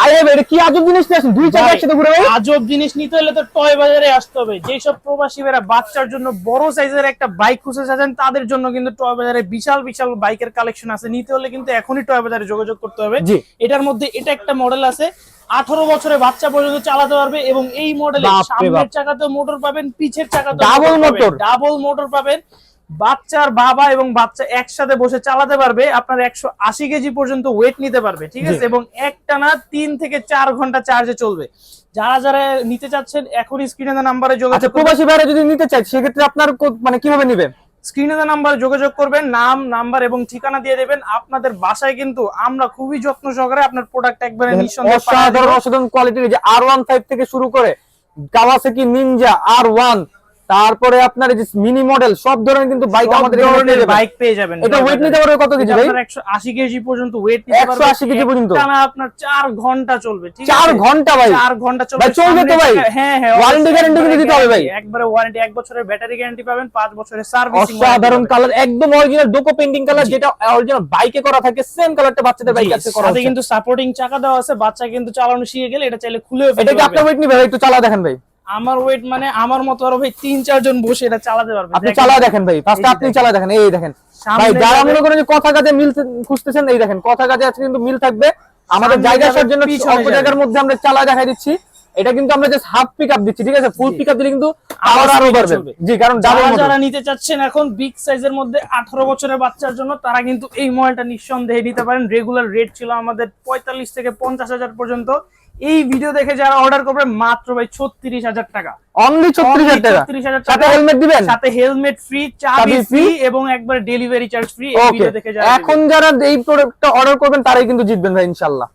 আরে ভাই এটা কি আজব জিনিস নিয়ে আসেন, দুই চাকা একসাথে ঘুরে ভাই। আজব জিনিস নিতে হলে তো টয় বাজারে আসতে হবে। যেসব প্রবাসী ভাইরা বাচ্চার জন্য বড় সাইজের একটা বাইক খুঁজে চাচ্ছেন তাদের জন্য কিন্তু টয় বাজারে বিশাল বিশাল বাইকের কালেকশন আছে। নিতে হলে কিন্তু এখনই টয় বাজারে যোগাযোগ করতে হবে। জি। এটার মধ্যে এটা একটা মডেল আছে 18 বছরের বাচ্চা পর্যন্ত চালাতে পারবে এবং এই মডেলে সামনের চাকাতেও মোটর পাবেন, পিছের চাকাতেও ডাবল মোটর, ডাবল মোটর পাবেন। বাচ্চার বাবা এবং বাচ্চা একসাথে বসে চালাতে পারবে। আপনার 180 কেজি পর্যন্ত ওয়েট নিতে পারবে, ঠিক আছে। এবং একটানা 3 থেকে 4 ঘন্টা চার্জে চলবে। যারা যারা নিতে চাচ্ছেন এখনই স্ক্রিনে নাম্বারে যোগাযোগ করুন। প্রবাসী ভাইরা যদি নিতে চায় সেক্ষেত্রে আপনার মানে কিভাবে নেবেন? স্ক্রিনে নাম্বারে যোগাযোগ করবেন, নাম নাম্বার এবং ঠিকানা দিয়ে দেবেন। আপনাদের বাসায় কিন্তু আমরা খুবই যত্ন সহকারে আপনার প্রোডাক্ট একবারে নিঃসন্দেহে অসাধারণ অসাধারণ কোয়ালিটির যে R15 থেকে শুরু করে কাওয়াসাকি নিনজা R1, তারপরে আপনার এই যে মিনি মডেল সব ধরনের কিন্তু বাইক আমাদের এখানে বাইক পেয়ে যাবেন। এটা ওয়েট নিতে পারবে কত কেজি ভাই? আপনার 180 কেজি পর্যন্ত ওয়েট নিতে পারবে। 180 কেজি পর্যন্ত টানা আপনার 4 ঘন্টা চলবে, ঠিক আছে। 4 ঘন্টা ভাই? 4 ঘন্টা চলবে। ভাই চলবে তো ভাই? হ্যাঁ হ্যাঁ, ওয়ারেন্টি গ্যারান্টি কিন্তু দিতে হবে ভাই। একবারে ওয়ারেন্টি, 1 বছরের ব্যাটারি গ্যারান্টি পাবেন, 5 বছরের সার্ভিসিং। অসাধারণ কালার, একদম অরিজিনাল ডোকো পেইন্টিং কালার, যেটা অরিজিনাল বাইকে করা থাকে সেম কালারটা বাচ্চাদের বাইক আছে করা আছে। কিন্তু সাপোর্টিং চাকা দেওয়া আছে, বাচ্চা কিন্তু চালানো শিখে গেলে এটা চাইলে খুলেও ফেলতে এটা কি পারবে। আপনার ওয়েট নিবে ভাই? একটু চালা দেখেন ভাই। আমার ওয়েট মানে আমার মতো আরো ভাই 3-4 জন বসে এটা চালাতে পারবে। আপনি চালা দেখেন ভাই, ফার্স্ট আপনি চালা দেখেন। এই দেখেন ভাই, যারা মনে করেন যে কথা কাজে মিল খুঁজতেছেন, এই দেখেন কথা কাজে আছে কিন্তু মিল থাকবে। আমাদের জায়গা আসার জন্য অল্প জায়গার মধ্যে আমরা চালা দেখাই দিচ্ছি। এটা কিন্তু আমরা জাস্ট হাফ পিকআপ দিচ্ছি, ঠিক আছে। ফুল পিকআপ দিলে কিন্তু পাওয়ার আরো বাড়বে। জি, কারণ যারা নিতে চাচ্ছেন এখন বিগ সাইজের মধ্যে 18 বছরের বাচ্চার জন্য, তারা কিন্তু এই মডেলটা নিঃসন্দেহে নিতে পারেন। রেগুলার রেট ছিল আমাদের 45 থেকে 50,000 পর্যন্ত। এই ভিডিও দেখে যারা অর্ডার করবে মাত্র ভাই 36,000 টাকা, অনলি 36,000 টাকা। 36,000 সাথে হেলমেট দিবেন, সাথে হেলমেট ফ্রি, চাবি ফ্রি এবং একবার ডেলিভারি চার্জ ফ্রি। এই ভিডিও দেখে যারা এখন যারা এই প্রোডাক্টটা অর্ডার করবেন তারাই কিন্তু জিতবেন ভাই ইনশাআল্লাহ।